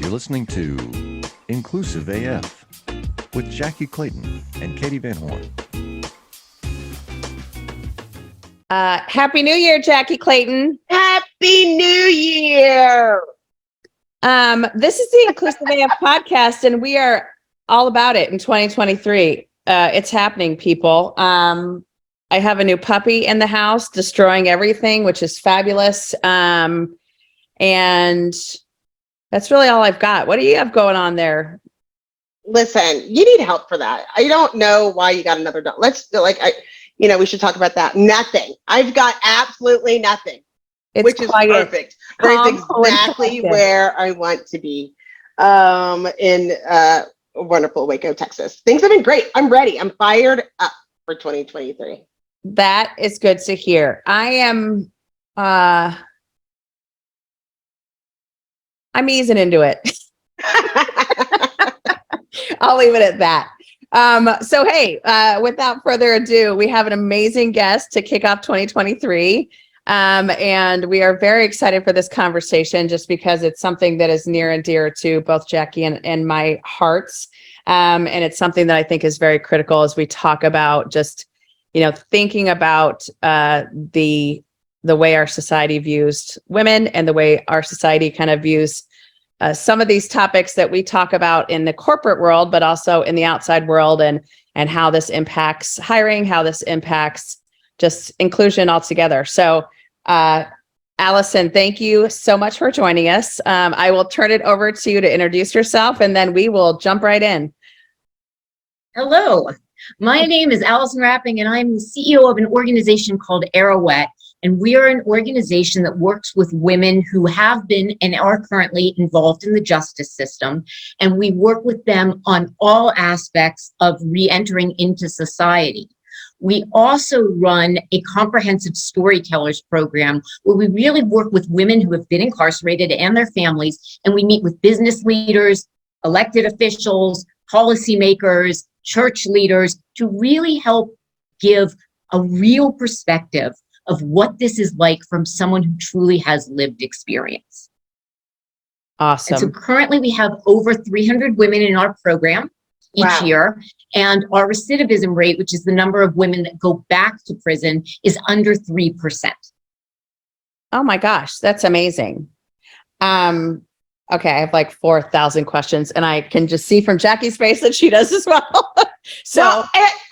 You're listening to Inclusive AF with Jackye Clayton and Katie Van Horn. Happy New Year, Jackye Clayton. Happy New Year. This is the Inclusive AF podcast, and we are all about it in 2023. It's happening, people. I have a new puppy in the house, destroying everything, which is fabulous. And that's really all I've got. What do you have going on there? Listen, you need help for that. I don't know why you got another dog. We should talk about that. Nothing. I've got absolutely nothing, which is perfect. It's exactly where I want to be in wonderful Waco, Texas. Things have been great. I'm ready. I'm fired up for 2023. That is good to hear. I'm easing into it. I'll leave it at that. So, hey, without further ado, we have an amazing guest to kick off 2023. And we are very excited for this conversation just because it's something that is near and dear to both Jackye and my hearts. And it's something that I think is very critical as we talk about just, thinking about the way our society views women and the way our society kind of views some of these topics that we talk about in the corporate world, but also in the outside world, and how this impacts hiring, how this impacts just inclusion altogether. So, Alison, thank you so much for joining us. I will turn it over to you to introduce yourself, and then we will jump right in. Hello, my name is Alison Rapping, and I'm the CEO of an organization called Arouet. And we are an organization that works with women who have been and are currently involved in the justice system. And we work with them on all aspects of re-entering into society. We also run a comprehensive storytellers program where we really work with women who have been incarcerated and their families. And we meet with business leaders, elected officials, policymakers, church leaders to really help give a real perspective of what this is like from someone who truly has lived experience. Awesome. And so currently we have over 300 women in our program each year, and our recidivism rate, which is the number of women that go back to prison, is under 3%. Oh my gosh, that's amazing. Okay, I have like 4,000 questions, and I can just see from Jackie's face that she does as well.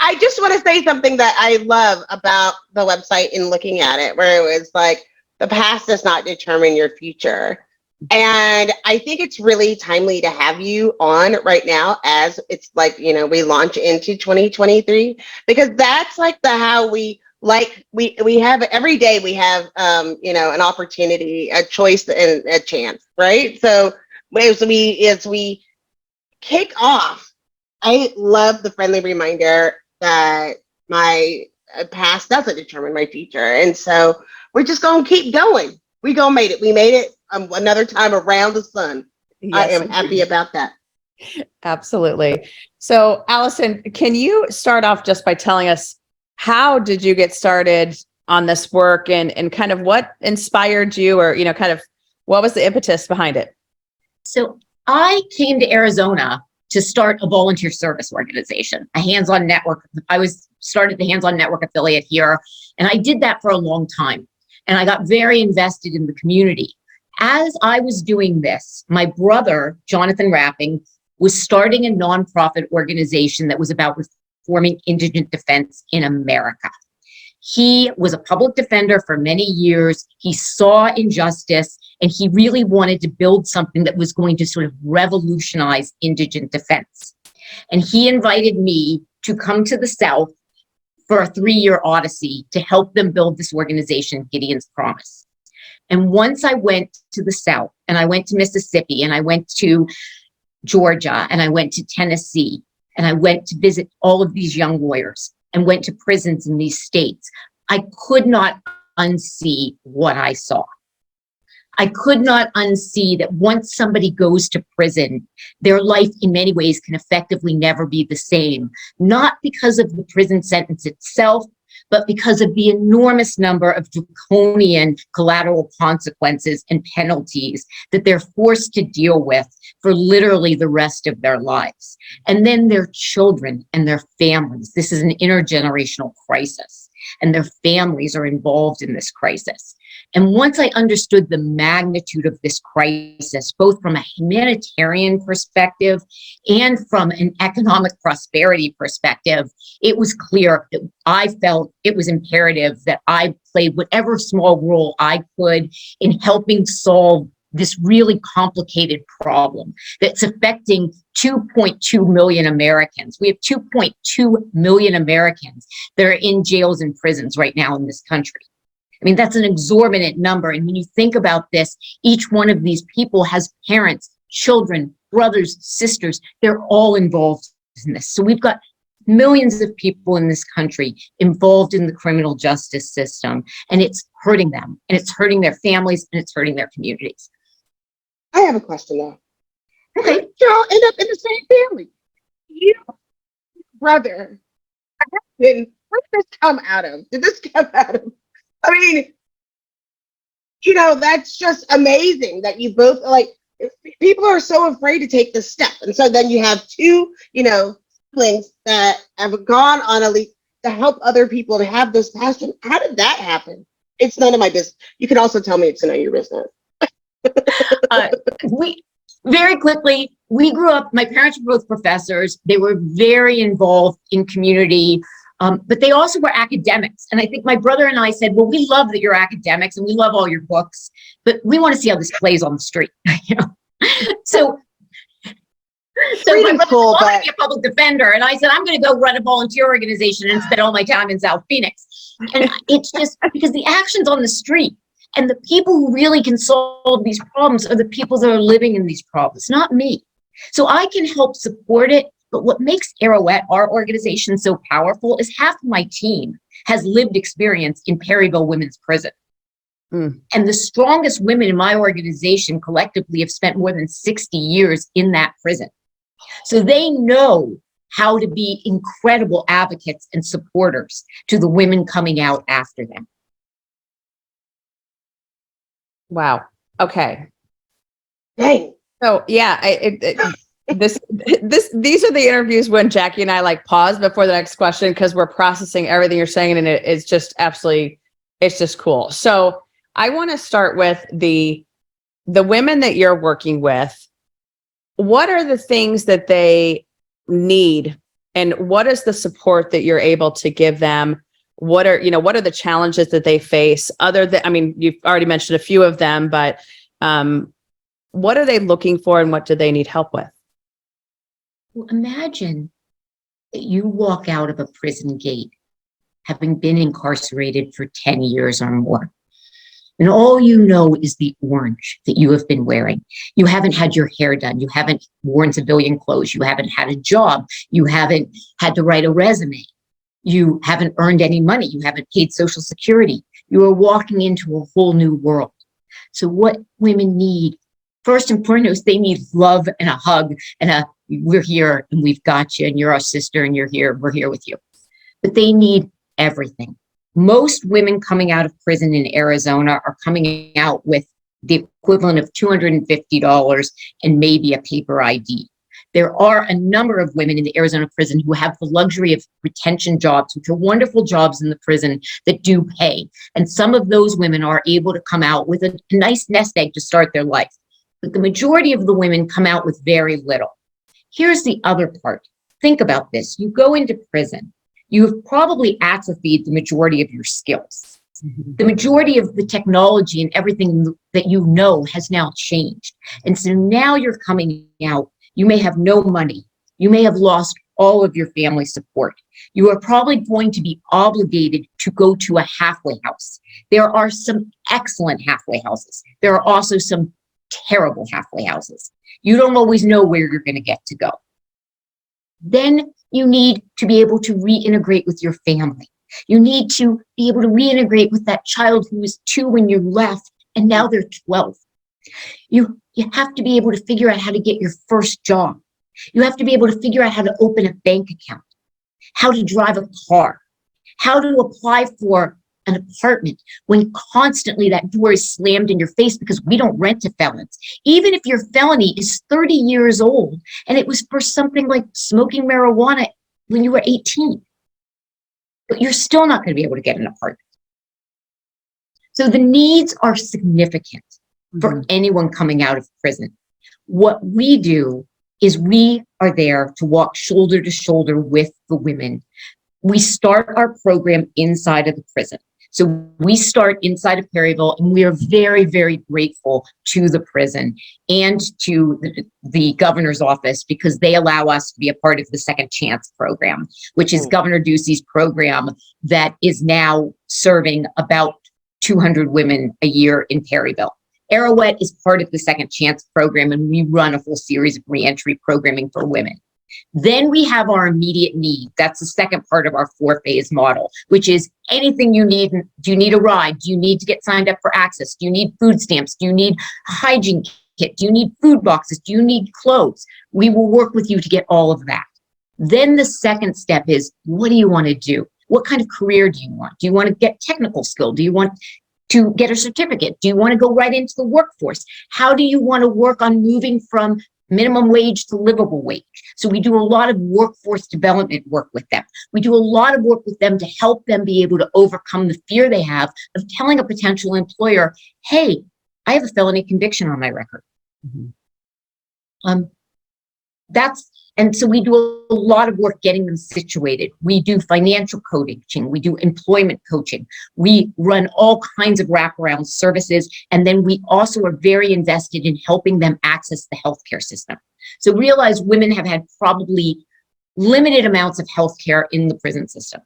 I just want to say something that I love about the website in looking at it, where it was like, the past does not determine your future. And I think it's really timely to have you on right now as it's like, we launch into 2023, because that's like how we have every day we have, an opportunity, a choice and a chance, right? So as we kick off, I love the friendly reminder that my past doesn't determine my future. And so we're just going to keep going. We made it. We made it another time around the sun. Yes, I am happy about that. Absolutely. So, Alison, can you start off just by telling us, how did you get started on this work, and kind of what inspired you, or, kind of what was the impetus behind it? So I came to Arizona to start a volunteer service organization, a HandsOn Network. I started the HandsOn Network affiliate here, and I did that for a long time. And I got very invested in the community. As I was doing this, my brother, Jonathan Rapping, was starting a nonprofit organization that was about reforming indigent defense in America. He was a public defender for many years. He saw injustice, and he really wanted to build something that was going to sort of revolutionize indigent defense. And he invited me to come to the South for a 3-year odyssey to help them build this organization, Gideon's Promise. And once I went to the South, and I went to Mississippi, and I went to Georgia, and I went to Tennessee, and I went to visit all of these young lawyers, and went to prisons in these states, I could not unsee what I saw. I could not unsee that once somebody goes to prison, their life in many ways can effectively never be the same. Not because of the prison sentence itself, but because of the enormous number of draconian collateral consequences and penalties that they're forced to deal with for literally the rest of their lives. And then their children and their families. This is an intergenerational crisis, and their families are involved in this crisis. And once I understood the magnitude of this crisis, both from a humanitarian perspective and from an economic prosperity perspective, it was clear that I felt it was imperative that I played whatever small role I could in helping solve this really complicated problem that's affecting 2.2 million Americans. We have 2.2 million Americans that are in jails and prisons right now in this country. I mean, that's an exorbitant number. And when you think about this, each one of these people has parents, children, brothers, sisters. They're all involved in this. So we've got millions of people in this country involved in the criminal justice system, and it's hurting them, and it's hurting their families, and it's hurting their communities. I have a question though. Okay. You all end up in the same family. You, brother, where did this come out of? Did this come out of? I mean, that's just amazing that you both, like, people are so afraid to take this step. And so then you have two, siblings that have gone on a leap to help other people to have this passion. How did that happen? It's none of my business. You can also tell me it's none of your business. We very quickly, we grew up, my parents were both professors. They were very involved in community. But they also were academics. And I think my brother and I said, well, we love that you're academics and we love all your books, but we want to see how this plays on the street. So my brother wanted to be a public defender. And I said, I'm going to go run a volunteer organization and spend all my time in South Phoenix. And it's just because the action's on the street, and the people who really can solve these problems are the people that are living in these problems, not me. So I can help support it. But what makes Arouet, our organization, so powerful is half of my team has lived experience in Perryville Women's Prison. And the strongest women in my organization collectively have spent more than 60 years in that prison. So they know how to be incredible advocates and supporters to the women coming out after them. Wow. Okay. Dang. So yeah, these are the interviews when Jackye and I like pause before the next question because we're processing everything you're saying, and it's just absolutely, it's just cool. So I want to start with the women that you're working with. What are the things that they need, and what is the support that you're able to give them? What are the challenges that they face other than, I mean, you've already mentioned a few of them, but what are they looking for and what do they need help with? Well, imagine that you walk out of a prison gate having been incarcerated for 10 years or more. And all you know is the orange that you have been wearing. You haven't had your hair done. You haven't worn civilian clothes. You haven't had a job. You haven't had to write a resume. You haven't earned any money. You haven't paid Social Security. You are walking into a whole new world. So what women need, first and foremost, they need love and a hug and we're here and we've got you and you're our sister and you're here, we're here with you. But they need everything. Most women coming out of prison in Arizona are coming out with the equivalent of $250 and maybe a paper ID. There are a number of women in the Arizona prison who have the luxury of retention jobs, which are wonderful jobs in the prison that do pay. And some of those women are able to come out with a nice nest egg to start their life. But the majority of the women come out with very little. Here's the other part. Think about this. You go into prison. You've probably atrophied the majority of your skills. The majority of the technology and everything that you know has now changed. And so now you're coming out. You may have no money. You may have lost all of your family support. You are probably going to be obligated to go to a halfway house. There are some excellent halfway houses. There are also some terrible halfway houses. You don't always know where you're going to get to go. Then you need to be able to reintegrate with your family. You need to be able to reintegrate with that child who was 2 when you left and now they're 12. You have to be able to figure out how to get your first job. You have to be able to figure out how to open a bank account, how to drive a car, how to apply for an apartment when constantly that door is slammed in your face because we don't rent to felons. Even if your felony is 30 years old and it was for something like smoking marijuana when you were 18, but you're still not going to be able to get an apartment. So the needs are significant for anyone coming out of prison. What we do is we are there to walk shoulder to shoulder with the women. We start our program inside of the prison. So we start inside of Perryville, and we are very, very grateful to the prison and to the governor's office because they allow us to be a part of the Second Chance program, which is Governor Ducey's program that is now serving about 200 women a year in Perryville. Arouet is part of the Second Chance program, and we run a full series of reentry programming for women. Then we have our immediate need. That's the second part of our 4-phase model, which is anything you need. Do you need a ride? Do you need to get signed up for access? Do you need food stamps? Do you need a hygiene kit? Do you need food boxes? Do you need clothes? We will work with you to get all of that. Then the second step is, what do you want to do? What kind of career do you want? Do you want to get technical skill? Do you want to get a certificate? Do you want to go right into the workforce? How do you want to work on moving from minimum wage to livable wage? So we do a lot of workforce development work with them. We do a lot of work with them to help them be able to overcome the fear they have of telling a potential employer, hey, I have a felony conviction on my record. And so we do a lot of work getting them situated. We do financial coaching. We do employment coaching. We run all kinds of wraparound services. And then we also are very invested in helping them access the healthcare system. So realize women have had probably limited amounts of healthcare in the prison system.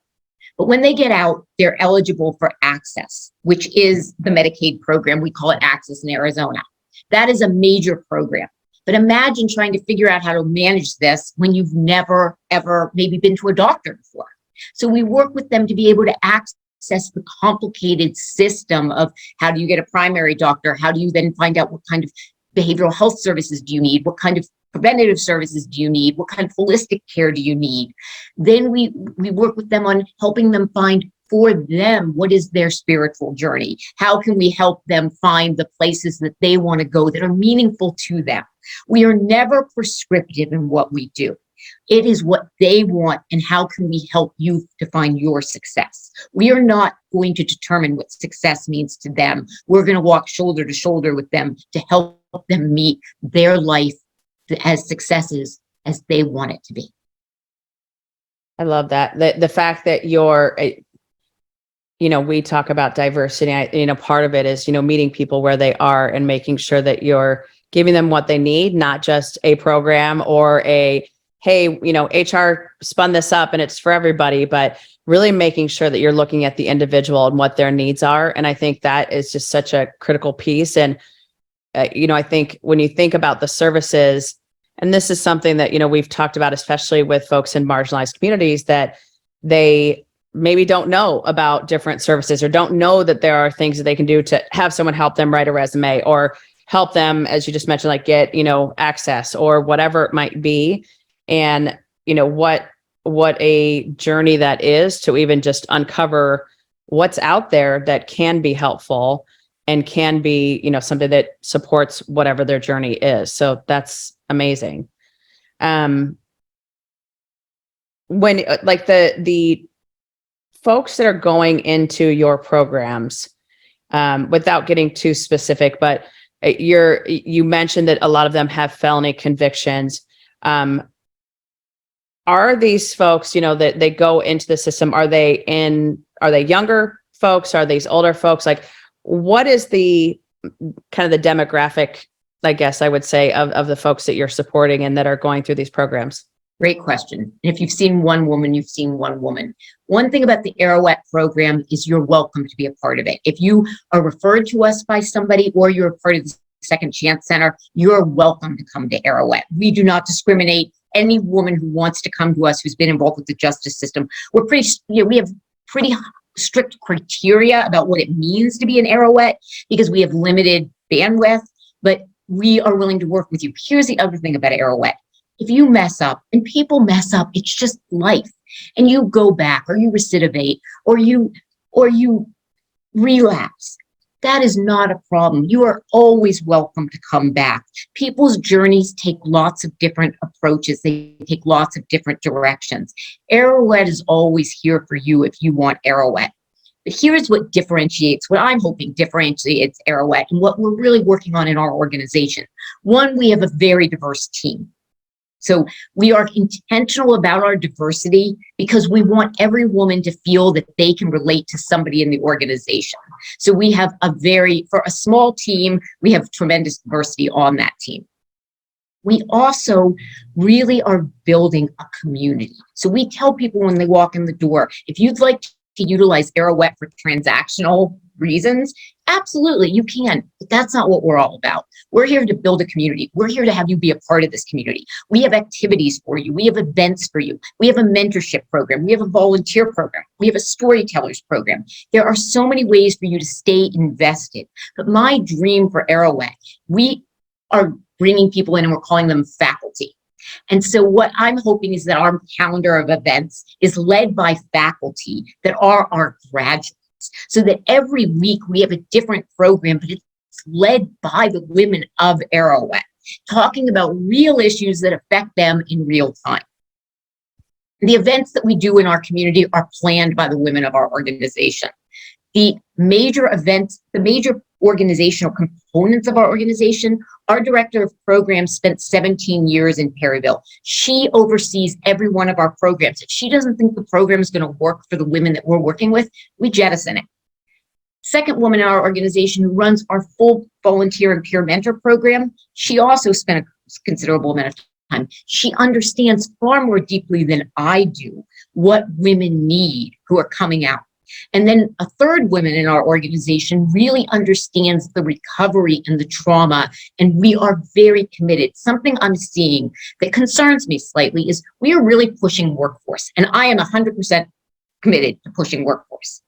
But when they get out, they're eligible for access, which is the Medicaid program. We call it Access in Arizona. That is a major program. But imagine trying to figure out how to manage this when you've never, ever maybe been to a doctor before. So we work with them to be able to access the complicated system of how do you get a primary doctor? How do you then find out what kind of behavioral health services do you need? What kind of preventative services do you need? What kind of holistic care do you need? Then we work with them on helping them find for them, what is their spiritual journey? How can we help them find the places that they want to go that are meaningful to them? We are never prescriptive in what we do. It is what they want, and how can we help you to find your success? We are not going to determine what success means to them. We're going to walk shoulder to shoulder with them to help them meet their life as successes as they want it to be. I love that. The fact that you're, we talk about diversity. Part of it is, meeting people where they are and making sure that you're giving them what they need, not just a program or hey, HR spun this up and it's for everybody, but really making sure that you're looking at the individual and what their needs are. And I think that is just such a critical piece. And, I think when you think about the services, and this is something that, we've talked about, especially with folks in marginalized communities, that they maybe don't know about different services or don't know that there are things that they can do to have someone help them write a resume or help them, as you just mentioned, like get, access or whatever it might be. And, what a journey that is to even just uncover what's out there that can be helpful and can be, something that supports whatever their journey is. So that's amazing. When like the folks that are going into your programs, without getting too specific, but you mentioned that a lot of them have felony convictions. Are these folks, that they go into the system, are they younger folks? Are these older folks? Like, what is the kind of the demographic, I guess I would say, of the folks that you're supporting and that are going through these programs? Great question. If you've seen one woman, you've seen one woman. One thing about the Arouet program is you're welcome to be a part of it. If you are referred to us by somebody or you're a part of the Second Chance Center, you're welcome to come to Arouet. We do not discriminate. Any woman who wants to come to us who's been involved with the justice system, we have pretty strict criteria about what it means to be an Arouet because we have limited bandwidth, but we are willing to work with you. Here's the other thing about Arouet. if you mess up, and people mess up, it's just life, and you go back or you recidivate or you relapse, that is not a problem. You are always welcome to come back. People's journeys take lots of different approaches. They take lots of different directions. Arouet is always here for you if you want Arouet. But here's what differentiates, what I'm hoping differentiates Arouet and what we're really working on in our organization. One, we have a very diverse team. So we are intentional about our diversity because we want every woman to feel that they can relate to somebody in the organization. So we have for a small team, we have tremendous diversity on that team. We also really are building a community. So we tell people when they walk in the door, if you'd like to utilize Arouet for transactional reasons, absolutely, you can, but that's not what we're all about. We're here to build a community. We're here to have you be a part of this community. We have activities for you. We have events for you. We have a mentorship program. We have a volunteer program. We have a storytellers program. There are so many ways for you to stay invested. But my dream for Arouet, we are bringing people in and we're calling them faculty. And so what I'm hoping is that our calendar of events is led by faculty that are our graduates, so that every week we have a different program, but it's led by the women of Arouet, talking about real issues that affect them in real time. The events that we do in our community are planned by the women of our organization. The major events, the major organizational components of our organization, our director of programs spent 17 years in Perryville. She oversees every one of our programs. If she doesn't think the program is going to work for the women that we're working with, we jettison it. Second woman in our organization who runs our full volunteer and peer mentor program, she also spent a considerable amount of time. She understands far more deeply than I do what women need who are coming out. And then a third woman in our organization really understands the recovery and the trauma, and we are very committed. Something I'm seeing that concerns me slightly is we are really pushing workforce, and I am 100% committed to pushing workforce.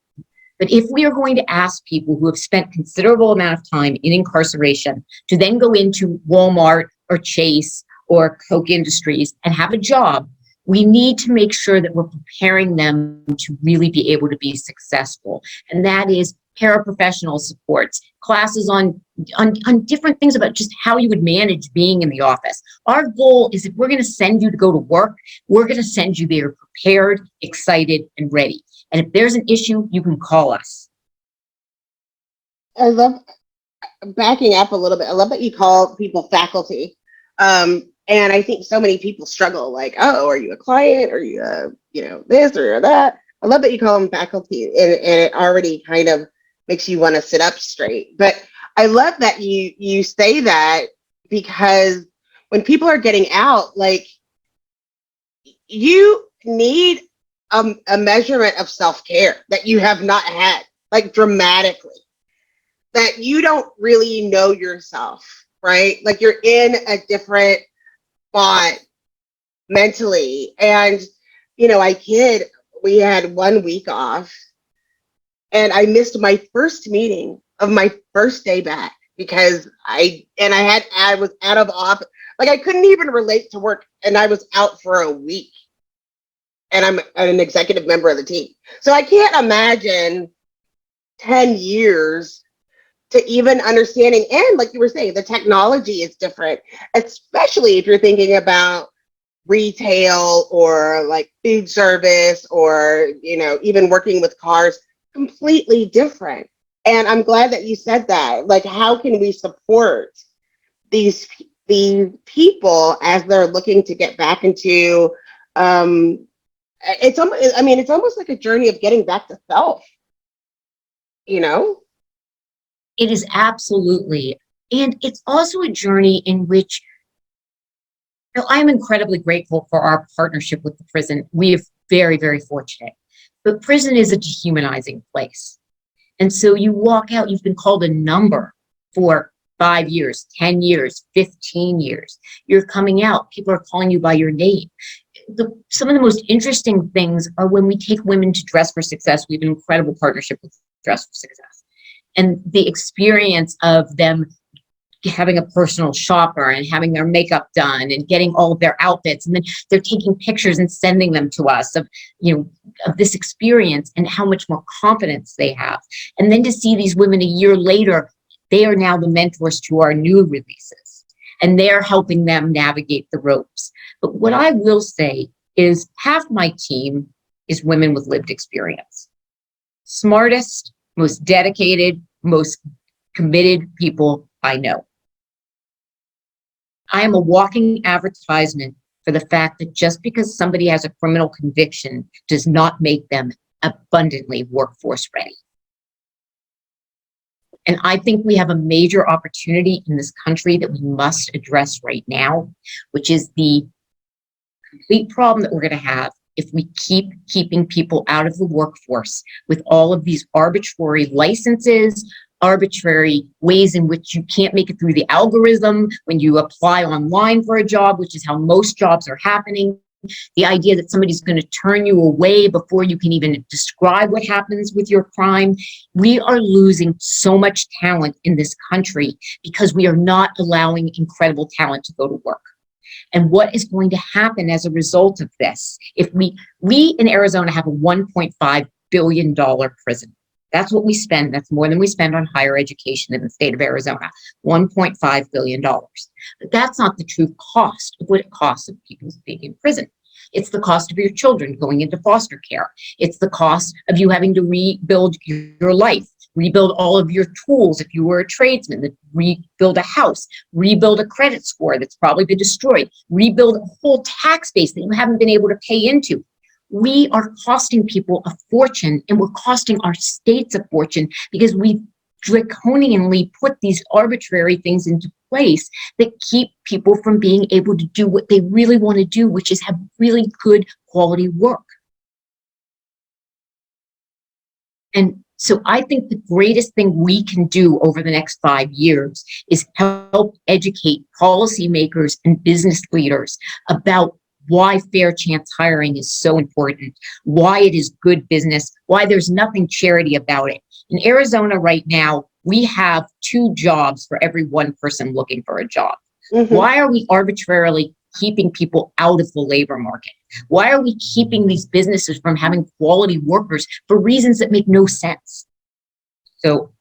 But if we are going to ask people who have spent considerable amount of time in incarceration to then go into Walmart or Chase or Coke Industries and have a job, we need to make sure that we're preparing them to really be able to be successful. And that is paraprofessional supports, classes on different things about just how you would manage being in the office. Our goal is if we're going to send you to go to work, we're going to send you there prepared, excited, and ready. And if there's an issue, you can call us. I love, backing up a little bit, I love that you call people faculty. And I think so many people struggle, like, oh, are you a client? Are you this or that? I love that you call them faculty, and it already kind of makes you want to sit up straight. But I love that you say that, because when people are getting out, like, you need a measurement of self-care that you have not had, like, dramatically, that you don't really know yourself, right? Like, you're in a different spot mentally. And, we had 1 week off, and I missed my first meeting of my first day back because I was out of office. Like, I couldn't even relate to work, and I was out for a week. And I'm an executive member of the team. So I can't imagine 10 years to even understanding. And like you were saying, the technology is different, especially if you're thinking about retail or like food service or, even working with cars, completely different. And I'm glad that you said that. Like, how can we support these people as they're looking to get back into, it's almost like a journey of getting back to self, It is absolutely. And it's also a journey in which I'm incredibly grateful for our partnership with the prison. We are very, very fortunate. But prison is a dehumanizing place. And so you walk out, you've been called a number for 5 years, 10 years, 15 years. You're coming out, people are calling you by your name. Some of the most interesting things are when we take women to Dress for Success. We have an incredible partnership with Dress for Success. And the experience of them having a personal shopper and having their makeup done and getting all of their outfits. And then they're taking pictures and sending them to us of, of this experience and how much more confidence they have. And then to see these women a year later, they are now the mentors to our new releases, and they're helping them navigate the ropes. But what I will say is half my team is women with lived experience. Smartest, most dedicated, most committed people I know. I am a walking advertisement for the fact that just because somebody has a criminal conviction does not make them abundantly workforce ready. And I think we have a major opportunity in this country that we must address right now, which is the complete problem that we're going to have if we keep keeping people out of the workforce with all of these arbitrary licenses, arbitrary ways in which you can't make it through the algorithm when you apply online for a job, which is how most jobs are happening. The idea that somebody's going to turn you away before you can even describe what happens with your crime. We are losing so much talent in this country because we are not allowing incredible talent to go to work. And what is going to happen as a result of this? If we in Arizona have a $1.5 billion prison. That's what we spend. That's more than we spend on higher education in the state of Arizona, $1.5 billion. But that's not the true cost of what it costs of people being in prison. It's the cost of your children going into foster care. It's the cost of you having to rebuild your life, rebuild all of your tools if you were a tradesman, rebuild a house, rebuild a credit score that's probably been destroyed, rebuild a whole tax base that you haven't been able to pay into. We are costing people a fortune, and we're costing our states a fortune because we've draconianly put these arbitrary things into place that keep people from being able to do what they really want to do, which is have really good quality work. And so I think the greatest thing we can do over the next 5 years is help educate policymakers and business leaders about why fair chance hiring is so important, why it is good business, why there's nothing charity about it. In Arizona right now, we have 2 jobs for every 1 person looking for a job. Mm-hmm. Why are we arbitrarily keeping people out of the labor market? Why are we keeping these businesses from having quality workers for reasons that make no sense? So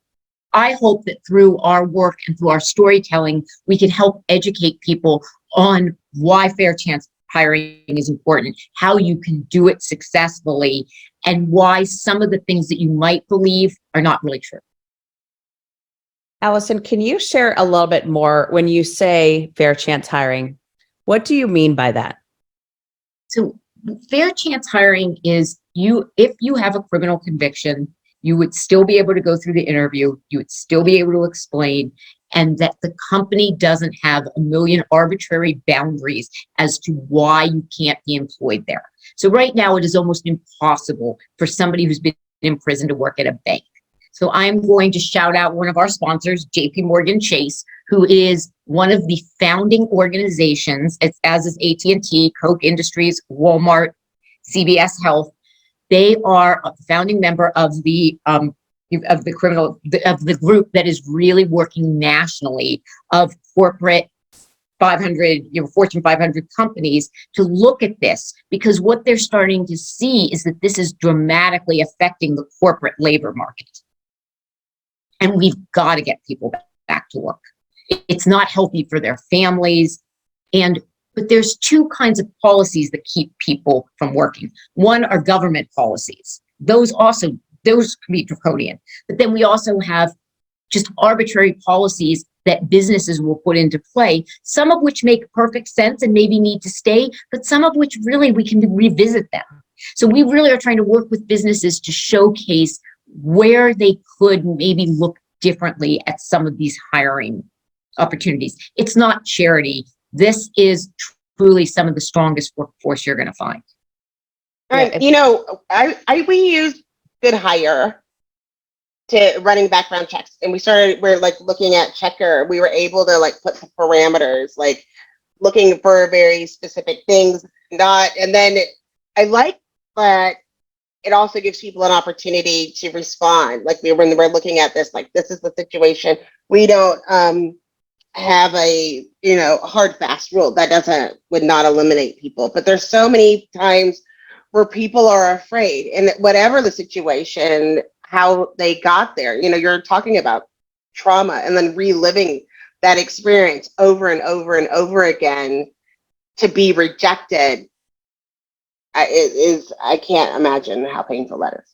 I hope that through our work and through our storytelling, we can help educate people on why fair chance hiring is important, how you can do it successfully, and why some of the things that you might believe are not really true. Alison, can you share a little bit more when you say fair chance hiring? What do you mean by that? So fair chance hiring is if you have a criminal conviction, you would still be able to go through the interview, you would still be able to explain, and that the company doesn't have a million arbitrary boundaries as to why you can't be employed there. So right now it is almost impossible for somebody who's been in prison to work at a bank. So I'm going to shout out one of our sponsors, JP Chase, who is one of the founding organizations, as is AT&T, Koch Industries, Walmart, CVS Health. They are a founding member of the group that is really working nationally of corporate 500, Fortune 500 companies to look at this, because what they're starting to see is that this is dramatically affecting the corporate labor market. And we've got to get people back to work. It's not healthy for their families. But there's 2 kinds of policies that keep people from working. One are government policies. Those can be draconian. But then we also have just arbitrary policies that businesses will put into play, some of which make perfect sense and maybe need to stay, but some of which really we can revisit them. So we really are trying to work with businesses to showcase where they could maybe look differently at some of these hiring opportunities. It's not charity. This is truly some of the strongest workforce you're going to find. Right. We use Good Hire to running background checks, and we're like looking at Checker. We were able to like put some parameters, like looking for very specific things. And then I like that it also gives people an opportunity to respond. Like when we're looking at this, like this is the situation. We don't have a, hard, fast rule. That would not eliminate people. But there's so many times where people are afraid, and whatever the situation, how they got there, you're talking about trauma and then reliving that experience over and over and over again to be rejected. I can't imagine how painful that is.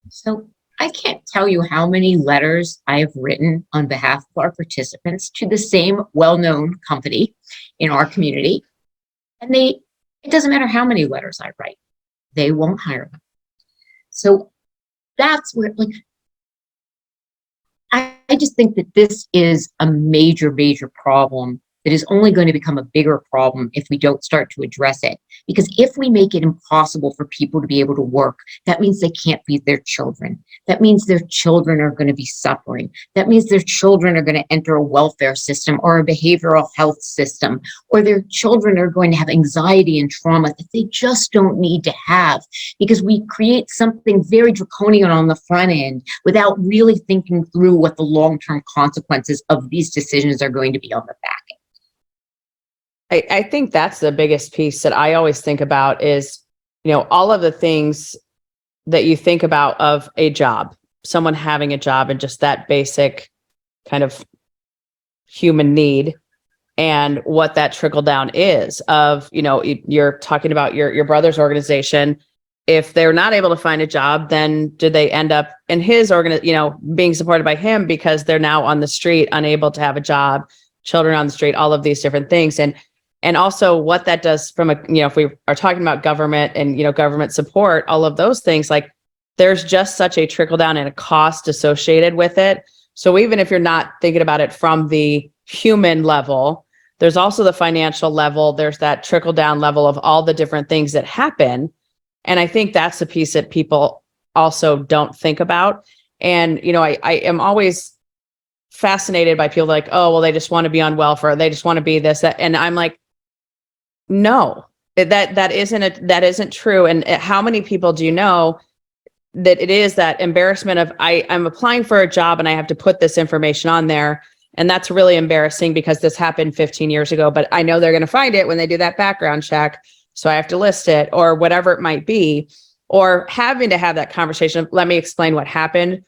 So I can't tell you how many letters I have written on behalf of our participants to the same well-known company in our community. And it doesn't matter how many letters I write, they won't hire them. So that's where, I just think that this is a major, major problem that is only going to become a bigger problem if we don't start to address it. Because if we make it impossible for people to be able to work, that means they can't feed their children. That means their children are going to be suffering. That means their children are going to enter a welfare system or a behavioral health system, or their children are going to have anxiety and trauma that they just don't need to have, because we create something very draconian on the front end without really thinking through what the long-term consequences of these decisions are going to be on the back end. I think that's the biggest piece that I always think about is, all of the things that you think about of a job, someone having a job, and just that basic kind of human need, and what that trickle down is of, you're talking about your brother's organization. If they're not able to find a job, then do they end up in his being supported by him because they're now on the street, unable to have a job, children on the street, all of these different things. And also what that does from if we are talking about government and, government support, all of those things, there's just such a trickle down and a cost associated with it. So even if you're not thinking about it from the human level, there's also the financial level. There's that trickle down level of all the different things that happen. And I think that's the piece that people also don't think about. And, I am always fascinated by people like, oh, well, they just want to be on welfare. They just want to be this, that. And I'm like, no, that isn't true. And how many people do you know that it is that embarrassment of I'm applying for a job and I have to put this information on there. And that's really embarrassing because this happened 15 years ago, but I know they're going to find it when they do that background check. So I have to list it, or whatever it might be, or having to have that conversation. Let me explain what happened.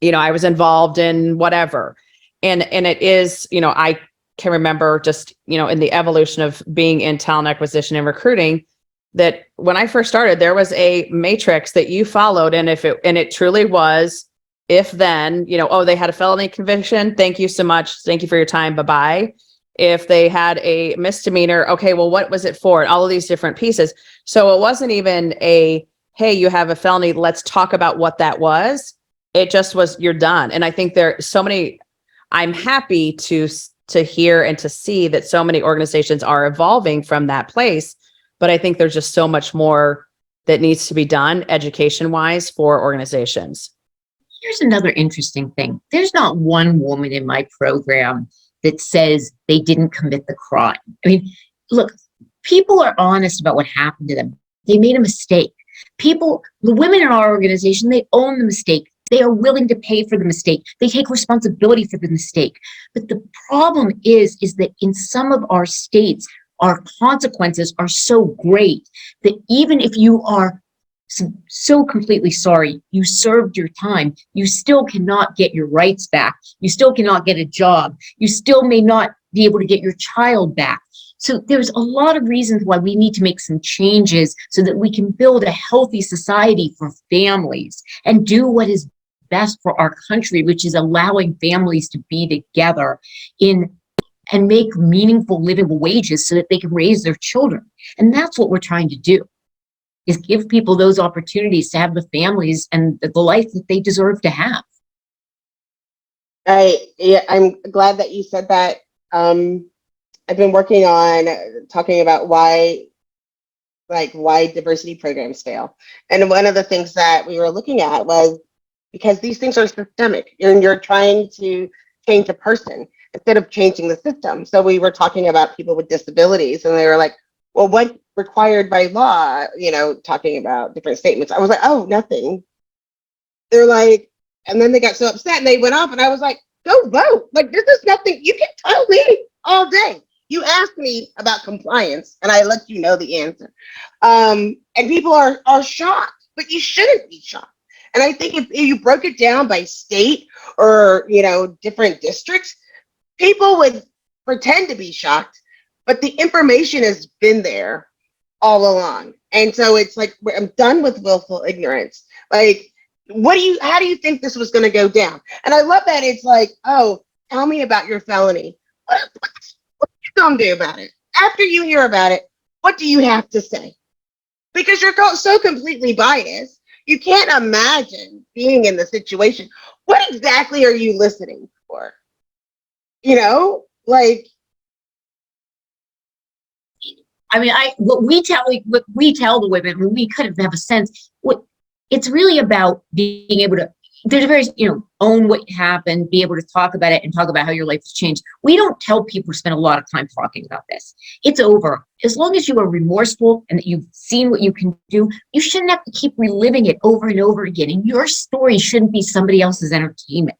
I was involved in whatever. And it is, I can remember just, in the evolution of being in talent acquisition and recruiting, that when I first started, there was a matrix that you followed. And it truly was, if then, oh, they had a felony conviction. Thank you so much. Thank you for your time. Bye-bye. If they had a misdemeanor, okay, well, what was it for? And all of these different pieces. So it wasn't even hey, you have a felony, let's talk about what that was. It just was, you're done. And I think there are so many, I'm happy to hear and to see that so many organizations are evolving from that place. But I think there's just so much more that needs to be done education-wise for organizations. Here's another interesting thing. There's not one woman in my program that says they didn't commit the crime. I mean, look, people are honest about what happened to them. They made a mistake. The women in our organization, they own the mistake. They are willing to pay for the mistake. They take responsibility for the mistake. But the problem is that in some of our states, our consequences are so great that even if you are so completely sorry, you served your time, you still cannot get your rights back. You still cannot get a job. You still may not be able to get your child back. So there's a lot of reasons why we need to make some changes so that we can build a healthy society for families and do what is best for our country, which is allowing families to be together and make meaningful livable wages so that they can raise their children. And that's what we're trying to do, is give people those opportunities to have the families and the life that they deserve to have. I'm glad that you said that. I've been working on talking about why diversity programs fail. And one of the things that we were looking at was because these things are systemic and you're trying to change a person instead of changing the system. So we were talking about people with disabilities and they were like, well, what required by law, talking about different statements. I was like, oh, nothing. They're like, and then they got so upset and they went off and I was like, go vote. Like, this is nothing you can tell me all day. You ask me about compliance and I let you know the answer. And people are shocked, but you shouldn't be shocked. And I think if you broke it down by state or, different districts, people would pretend to be shocked, but the information has been there all along. And so it's like, I'm done with willful ignorance. Like, how do you think this was going to go down? And I love that it's like, oh, tell me about your felony. What are you going to do about it? After you hear about it, what do you have to say? Because you're so completely biased. You can't imagine being in the situation. What exactly are you listening for? I mean, what we tell the women, when we kind of have a sense, it's really about being able to, there's a very, own what happened, be able to talk about it and talk about how your life has changed. We don't tell people to spend a lot of time talking about this. It's over. As long as you are remorseful and that you've seen what you can do, you shouldn't have to keep reliving it over and over again. And your story shouldn't be somebody else's entertainment.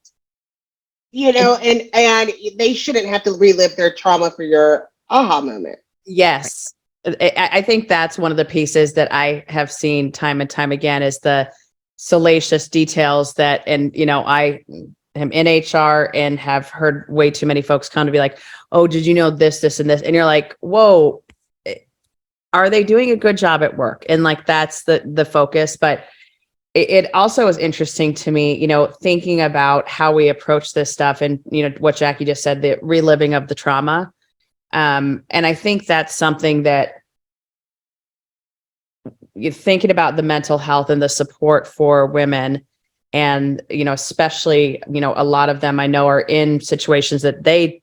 And they shouldn't have to relive their trauma for your aha moment. Yes. I think that's one of the pieces that I have seen time and time again is the salacious details that, and, I am in HR and have heard way too many folks come to be like, oh, did you know this, this, and this? And you're like, whoa, are they doing a good job at work? And like, that's the focus. But it also is interesting to me, thinking about how we approach this stuff and, what Jackye just said, the reliving of the trauma. And I think that's something that you're thinking about the mental health and the support for women. And, especially, a lot of them I know are in situations that they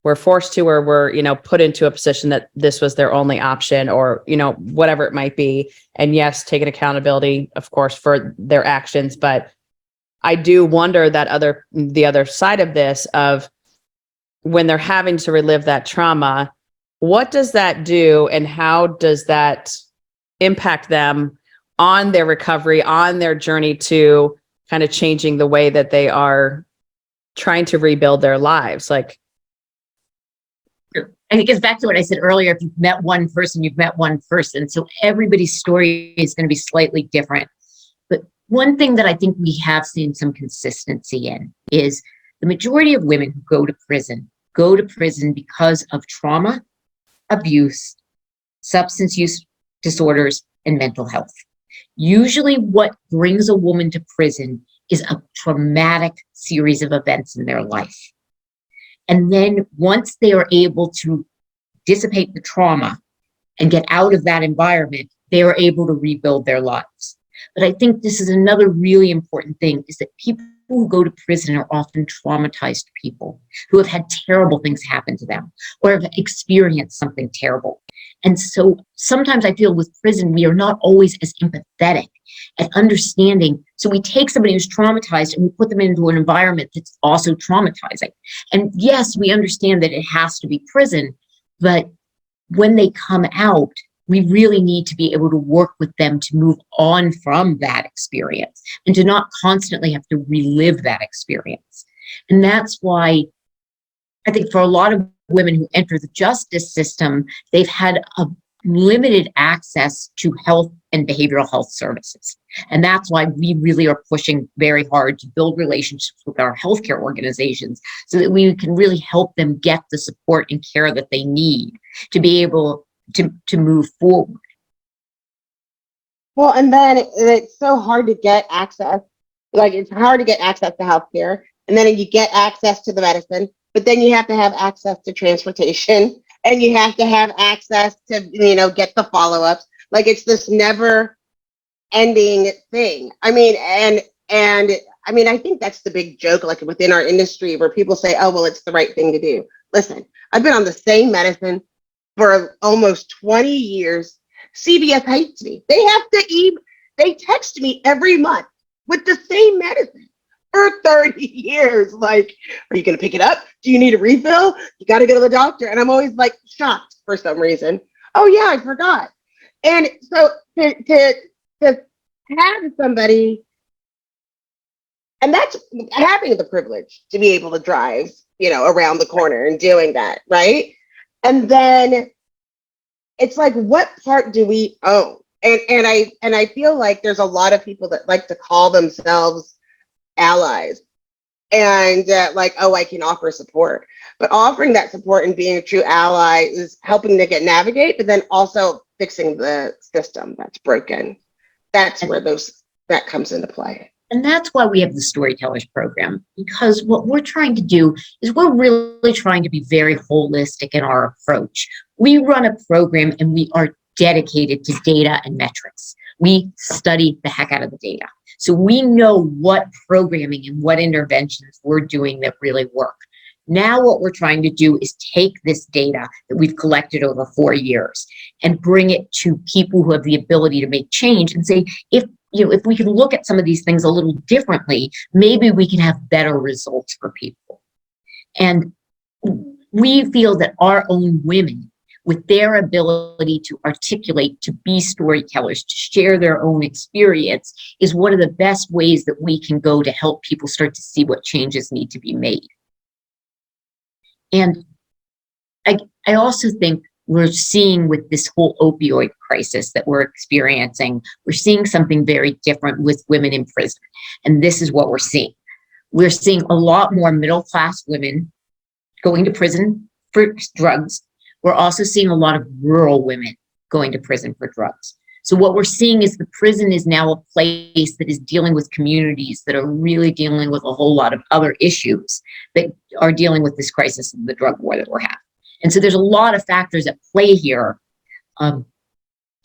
were forced to, or were, put into a position that this was their only option, or, whatever it might be. And yes, taking accountability, of course, for their actions. But I do wonder that the other side of this, of when they're having to relive that trauma, what does that do? And how does that impact them on their recovery, on their journey to kind of changing the way that they are trying to rebuild their lives? Like, I think it's back to what I said earlier. If you've met one person, you've met one person. So everybody's story is going to be slightly different. But one thing that I think we have seen some consistency in is the majority of women who go to prison because of trauma, abuse, substance use disorders, and mental health. Usually what brings a woman to prison is a traumatic series of events in their life. And then once they are able to dissipate the trauma and get out of that environment, they are able to rebuild their lives. But I think this is another really important thing, is that people who go to prison are often traumatized people who have had terrible things happen to them or have experienced something terrible. And so sometimes I feel with prison, we are not always as empathetic at understanding. So we take somebody who's traumatized and we put them into an environment that's also traumatizing. And yes, we understand that it has to be prison, but when they come out, we really need to be able to work with them to move on from that experience and to not constantly have to relive that experience. And that's why I think for a lot of women who enter the justice system, they've had a limited access to health and behavioral health services. And that's why we really are pushing very hard to build relationships with our healthcare organizations so that we can really help them get the support and care that they need to be able to move forward. Well, and then it's so hard to get access. Like, it's hard to get access to healthcare, and then you get access to the medicine, but then you have to have access to transportation, and you have to have access to, get the follow-ups. Like, it's this never ending thing. I mean, and I mean, I think that's the big joke, like within our industry, where people say, oh, well, it's the right thing to do. Listen, I've been on the same medicine for almost 20 years. CVS hates me. They text me every month with the same medicine for 30 years. Like, are you going to pick it up? Do you need a refill? You got to go to the doctor. And I'm always like shocked for some reason. Oh yeah, I forgot. And so to have somebody And that's having the privilege to be able to drive, around the corner and doing that, right? And then it's like, what part do we own? And I feel like there's a lot of people that like to call themselves allies and like, oh, I can offer support. But offering that support and being a true ally is helping to navigate, but then also fixing the system that's broken. That's where that comes into play. And that's why we have the Storytellers program, because what we're trying to do is we're really trying to be very holistic in our approach. We run a program and we are dedicated to data and metrics. We study the heck out of the data. So we know what programming and what interventions we're doing that really work. Now what we're trying to do is take this data that we've collected over 4 years and bring it to people who have the ability to make change and say, if we can look at some of these things a little differently, maybe we can have better results for people. And we feel that our own women, with their ability to articulate, to be storytellers, to share their own experience, is one of the best ways that we can go to help people start to see what changes need to be made. And I also think we're seeing with this whole opioid crisis that we're experiencing, we're seeing something very different with women in prison. And this is what we're seeing. We're seeing a lot more middle-class women going to prison for drugs. We're also seeing a lot of rural women going to prison for drugs. So what we're seeing is the prison is now a place that is dealing with communities that are really dealing with a whole lot of other issues that are dealing with this crisis of the drug war that we're having. And so there's a lot of factors at play here. And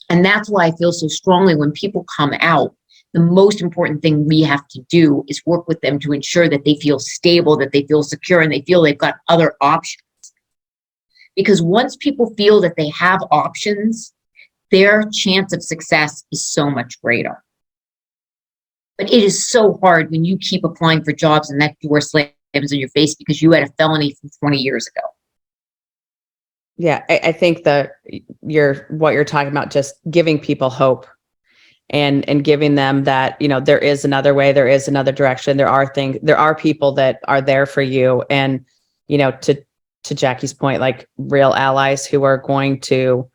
that's why I feel so strongly when people come out, the most important thing we have to do is work with them to ensure that they feel stable, that they feel secure, and they feel they've got other options. Because once people feel that they have options, their chance of success is so much greater. But it is so hard when you keep applying for jobs and that door slams in your face because you had a felony from 20 years ago. Yeah, I think what you're talking about, just giving people hope and giving them that, there is another way, there is another direction. There are people that are there for you. And, to Jackie's point, like real allies who are going to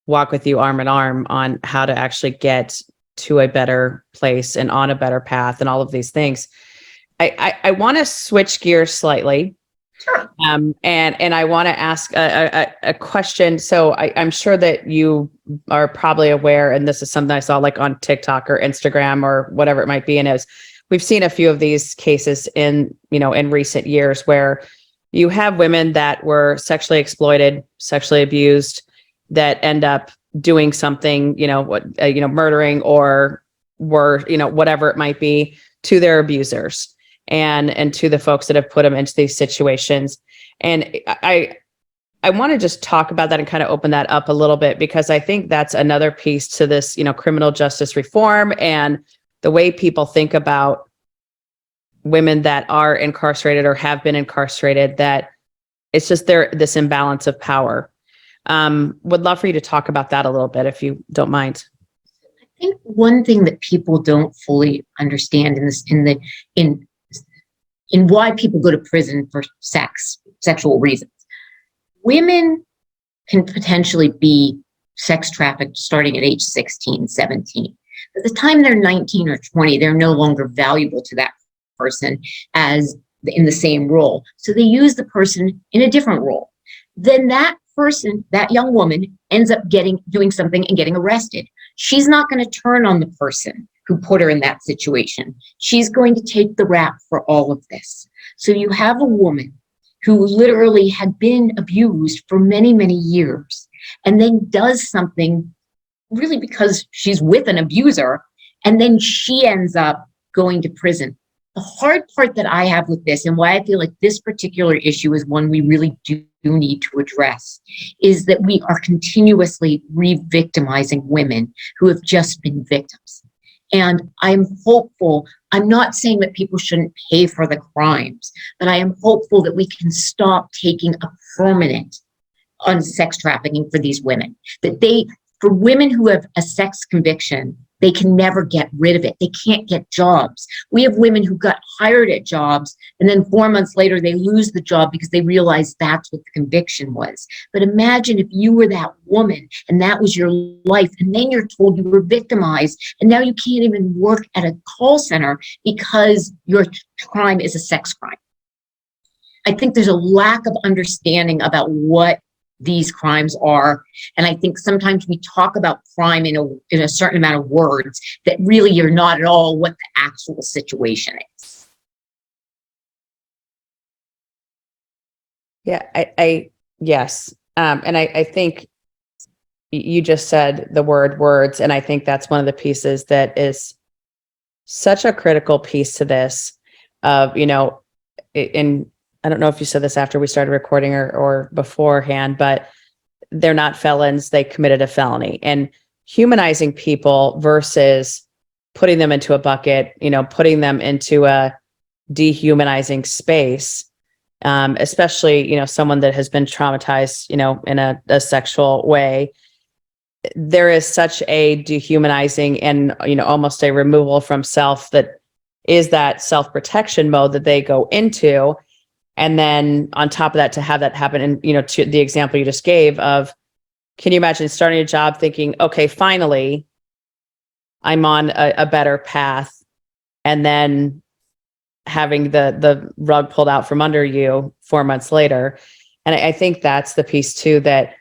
walk with you arm in arm on how to actually get to a better place and on a better path and all of these things. I want to switch gears slightly. Sure. And I want to ask a question. So I'm sure that you are probably aware, and this is something I saw like on TikTok or Instagram or whatever it might be. And we've seen a few of these cases in recent years where you have women that were sexually exploited, sexually abused, that end up doing something, murdering or whatever it might be to their abusers and to the folks that have put them into these situations. And I want to just talk about that and kind of open that up a little bit, because I think that's another piece to this, criminal justice reform and the way people think about women that are incarcerated or have been incarcerated, that it's just this imbalance of power. Would love for you to talk about that a little bit, if you don't mind. I think one thing that people don't fully understand in why people go to prison for sexual reasons. Women can potentially be sex trafficked starting at age 16, 17. By the time they're 19 or 20, they're no longer valuable to that person as in the same role. So they use the person in a different role. Then that person, that young woman, ends up doing something and getting arrested. She's not going to turn on the person who put her in that situation. She's going to take the rap for all of this. So you have a woman who literally had been abused for many, many years, and then does something really because she's with an abuser, and then she ends up going to prison. The hard part that I have with this, and why I feel like this particular issue is one we really do need to address, is that we are continuously re-victimizing women who have just been victims. And I'm hopeful, I'm not saying that people shouldn't pay for the crimes, but I am hopeful that we can stop taking a permanent on sex trafficking for these women. For women who have a sex conviction, They can never get rid of it. They can't get jobs. We have women who got hired at jobs, and then 4 months later, they lose the job because they realize that's what the conviction was. But imagine if you were that woman and that was your life, and then you're told you were victimized, and now you can't even work at a call center because your crime is a sex crime. I think there's a lack of understanding about what these crimes are. And I think sometimes we talk about crime in a certain amount of words that really are not at all what the actual situation is. Yeah, yes. And I think you just said the word words, and I think that's one of the pieces that is such a critical piece to this of, in I don't know if you said this after we started recording or beforehand, but they're not felons. They committed a felony, and humanizing people versus putting them into a bucket, putting them into a dehumanizing space, especially, someone that has been traumatized, in a sexual way. There is such a dehumanizing and, almost a removal from self that is that self-protection mode that they go into. And then on top of that, to have that happen, and, to the example you just gave of, can you imagine starting a job thinking, okay, finally, I'm on a better path, and then having the rug pulled out from under you 4 months later. And I think that's the piece too, that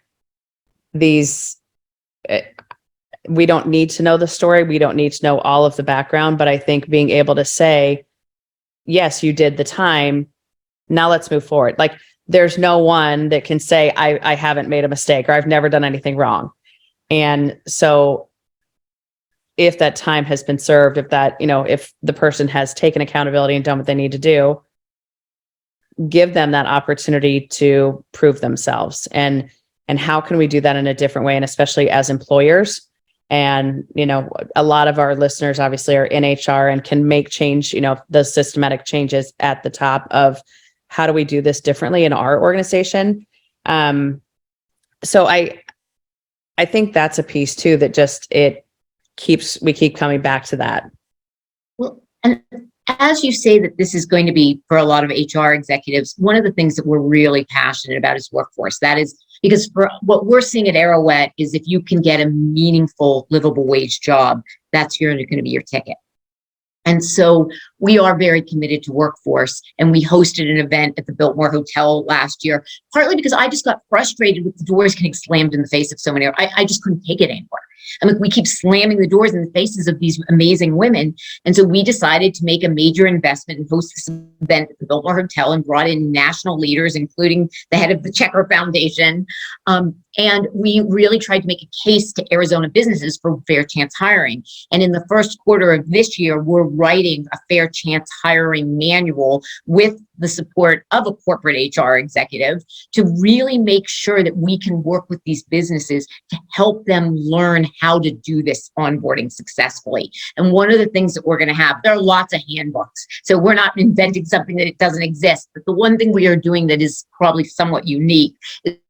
we don't need to know the story. We don't need to know all of the background, but I think being able to say, yes, you did the time. Now let's move forward. Like, there's no one that can say, I haven't made a mistake, or I've never done anything wrong. And so if that time has been served, if the person has taken accountability and done what they need to do, give them that opportunity to prove themselves. And how can we do that in a different way? And especially as employers, and, a lot of our listeners obviously are in HR and can make change, the systematic changes at the top of, how do we do this differently in our organization? So I think that's a piece too, that just we keep coming back to that. Well, and as you say that this is going to be for a lot of HR executives, one of the things that we're really passionate about is workforce. That is because for what we're seeing at Arouet is, if you can get a meaningful, livable wage job, that's going to be your ticket. And so we are very committed to workforce, and we hosted an event at the Biltmore Hotel last year, partly because I just got frustrated with the doors getting slammed in the face of so many. I just couldn't take it anymore. I mean, we keep slamming the doors in the faces of these amazing women. And so we decided to make a major investment and host this event at the Biltmore Hotel, and brought in national leaders, including the head of the Jackye Foundation. And we really tried to make a case to Arizona businesses for fair chance hiring. And in the first quarter of this year, we're writing a fair chance hiring manual with the support of a corporate HR executive to really make sure that we can work with these businesses to help them learn how to do this onboarding successfully. And one of the things that we're going to have, there are lots of handbooks, so we're not inventing something that it doesn't exist. But the one thing we are doing that is probably somewhat unique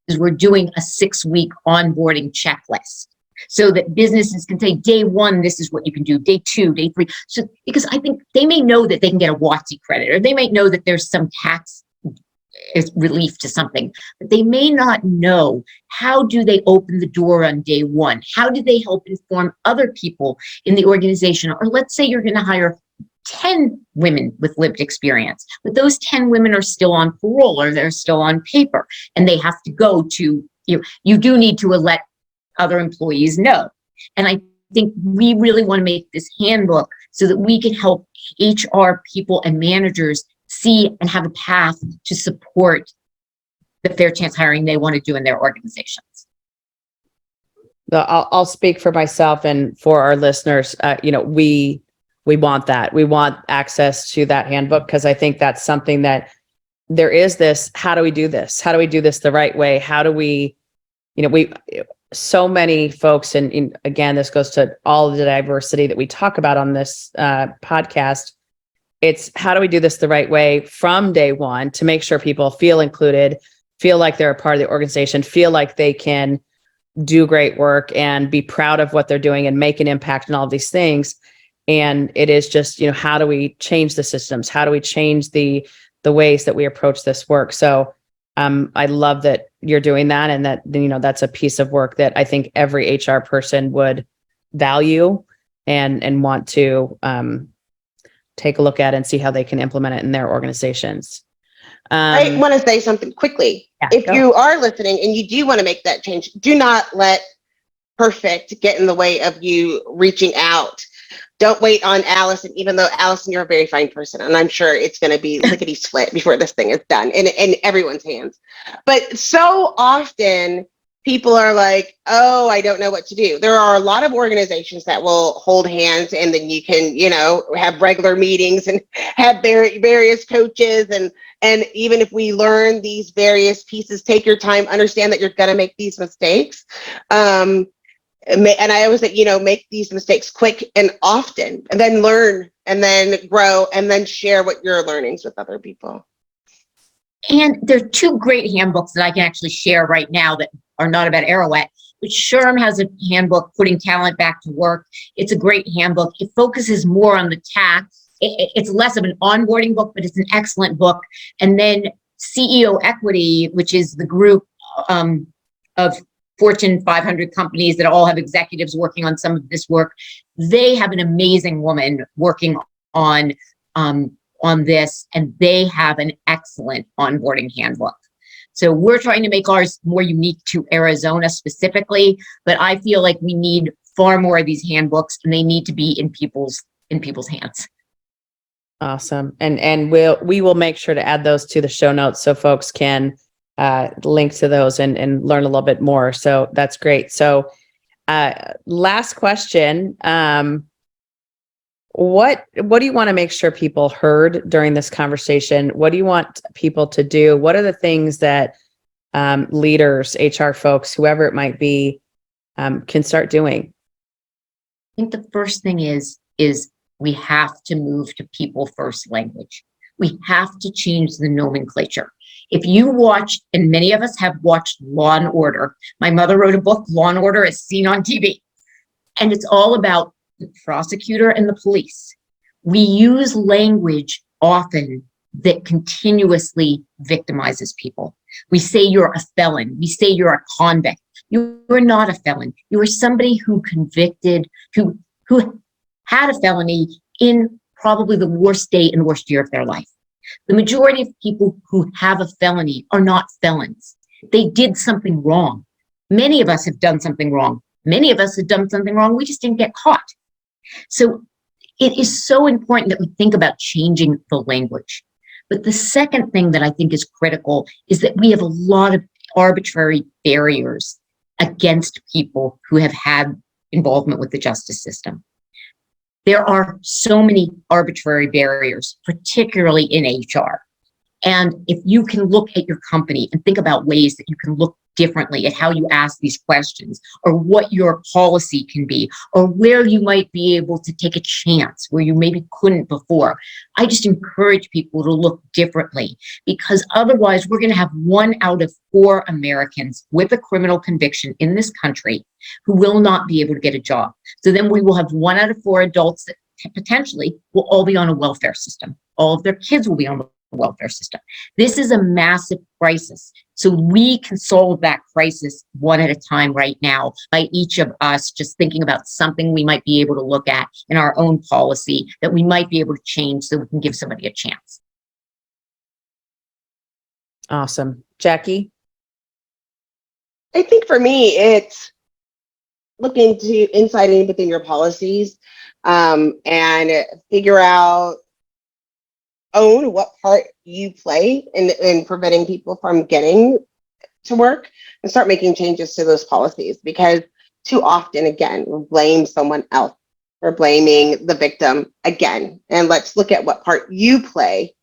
is we're doing a 6-week onboarding checklist, so that businesses can say, day 1, this is what you can do, day 2, day 3. So, because I think they may know that they can get a WOTC credit, or they might know that there's some tax relief to something, but they may not know, how do they open the door on day 1? How do they help inform other people in the organization? Or let's say you're going to hire 10 women with lived experience, but those 10 women are still on parole, or they're still on paper, and they have to go to, you do need to let other employees know. And I think we really want to make this handbook so that we can help HR people and managers see and have a path to support the fair chance hiring they want to do in their organizations. I'll speak for myself and for our listeners. We want that. We want access to that handbook, because I think that's something that there is this, how do we do this? How do we do this the right way? How do we, so many folks, and again, this goes to all of the diversity that we talk about on this podcast. It's, how do we do this the right way from day 1 to make sure people feel included, feel like they're a part of the organization, feel like they can do great work and be proud of what they're doing and make an impact in all of these things. And it is just, how do we change the systems? How do we change the ways that we approach this work? So I love that you're doing that, and that, that's a piece of work that I think every HR person would value and want to take a look at and see how they can implement it in their organizations. I want to say something quickly. Yeah, if you are listening and you do want to make that change, do not let perfect get in the way of you reaching out. Don't wait on Allison, even though Allison, you're a very fine person, and I'm sure it's going to be lickety split before this thing is done in everyone's hands. But so often people are like, oh, I don't know what to do. There are a lot of organizations that will hold hands, and then you can, have regular meetings and have various coaches. And even if we learn these various pieces, take your time, understand that you're going to make these mistakes. And I always say, make these mistakes quick and often, and then learn, and then grow, and then share what your learnings with other people. And there are two great handbooks that I can actually share right now that are not about Arouet. But SHRM has a handbook, Putting Talent Back to Work. It's a great handbook. It focuses more on the task. It's less of an onboarding book, but it's an excellent book. And then CEO Equity, which is the group of Fortune 500 companies that all have executives working on some of this work. They have an amazing woman working on this, and they have an excellent onboarding handbook. So we're trying to make ours more unique to Arizona specifically, but I feel like we need far more of these handbooks, and they need to be in people's hands. Awesome. And we will make sure to add those to the show notes so folks can link to those and learn a little bit more. So that's great. So last question. What do you want to make sure people heard during this conversation? What do you want people to do? What are the things that leaders, HR folks, whoever it might be, can start doing? I think the first thing is we have to move to people first language. We have to change the nomenclature. If you watch, and many of us have watched Law and Order. My mother wrote a book, Law and Order as Seen on TV. And it's all about the prosecutor and the police. We use language often that continuously victimizes people. We say you're a felon. We say you're a convict. You are not a felon. You are somebody who had a felony in probably the worst day and worst year of their life. The majority of people who have a felony are not felons. They did something wrong. Many of us have done something wrong. Many of us have done something wrong. We just didn't get caught. So it is so important that we think about changing the language. But the second thing that I think is critical is that we have a lot of arbitrary barriers against people who have had involvement with the justice system. There are so many arbitrary barriers, particularly in HR. And if you can look at your company and think about ways that you can look differently at how you ask these questions, or what your policy can be, or where you might be able to take a chance where you maybe couldn't before, I just encourage people to look differently, because otherwise we're going to have 1 out of 4 Americans with a criminal conviction in this country who will not be able to get a job. So then we will have 1 out of 4 adults that potentially will all be on a welfare system. All of their kids will be on the welfare system. This is a massive crisis. So we can solve that crisis one at a time right now by each of us just thinking about something we might be able to look at in our own policy that we might be able to change so we can give somebody a chance. Awesome. Jackye? I think for me, it's looking to inside and within your policies and figure out, own what part you play in preventing people from getting to work, and start making changes to those policies. Because too often, again, we blame someone else. We're blaming the victim again. And let's look at what part you play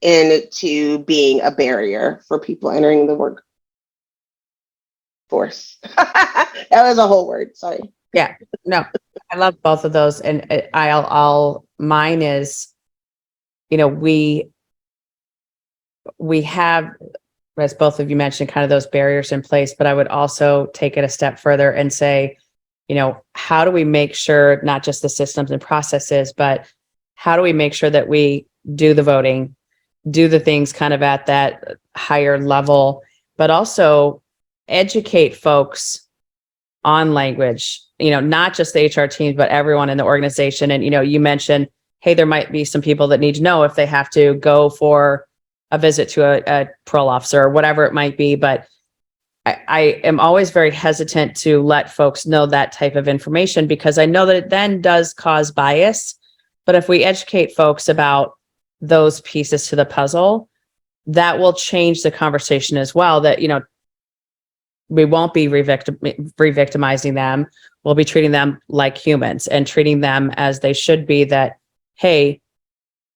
into being a barrier for people entering the workforce. That was a whole word. Sorry. Yeah, no, I love both of those. And mine is, we have as both of you mentioned, kind of those barriers in place, but I would also take it a step further and say, how do we make sure not just the systems and processes, but how do we make sure that we do the voting, do the things kind of at that higher level, but also educate folks on language, not just the HR teams, but everyone in the organization. And, you mentioned, hey, there might be some people that need to know if they have to go for a visit to a parole officer or whatever it might be. But I am always very hesitant to let folks know that type of information, because I know that it then does cause bias. But if we educate folks about those pieces to the puzzle, that will change the conversation as well, that, we won't be re-victimizing them. We'll be treating them like humans and treating them as they should be, that, hey,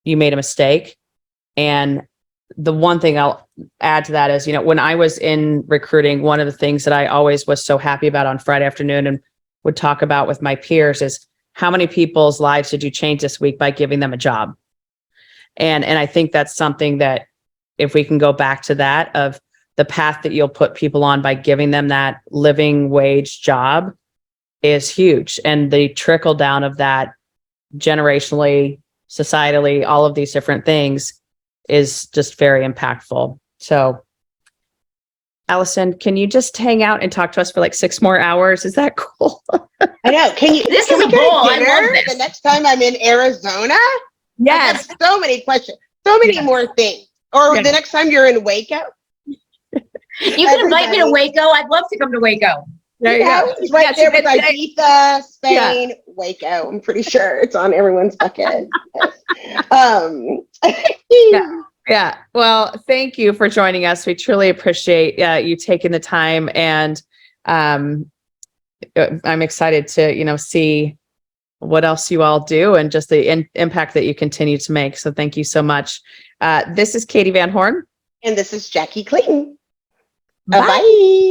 you made a mistake. And the one thing I'll add to that is, when I was in recruiting, one of the things that I always was so happy about on Friday afternoon and would talk about with my peers is, how many people's lives did you change this week by giving them a job? And I think that's something that, if we can go back to that, of the path that you'll put people on by giving them that living wage job, is huge. And the trickle down of that generationally, societally, all of these different things is just very impactful. So, Alison, can you just hang out and talk to us for like 6 more hours? Is that cool? I know. This is a we go goal. to I dinner love this. the next time I'm in Arizona? Yes. I have so many questions, so many more things. Or Yes. the next time you're in Waco? You can invite me to Waco. I'd love to come to Waco. There you go. It's right there with Ibiza, Spain, Yeah. Waco. I'm pretty sure it's on everyone's bucket. Yeah. Well, thank you for joining us. We truly appreciate you taking the time, and I'm excited to, see what else you all do and just the impact that you continue to make. So thank you so much. This is Katie Van Horn. And this is Jackye Clayton. Bye. Bye.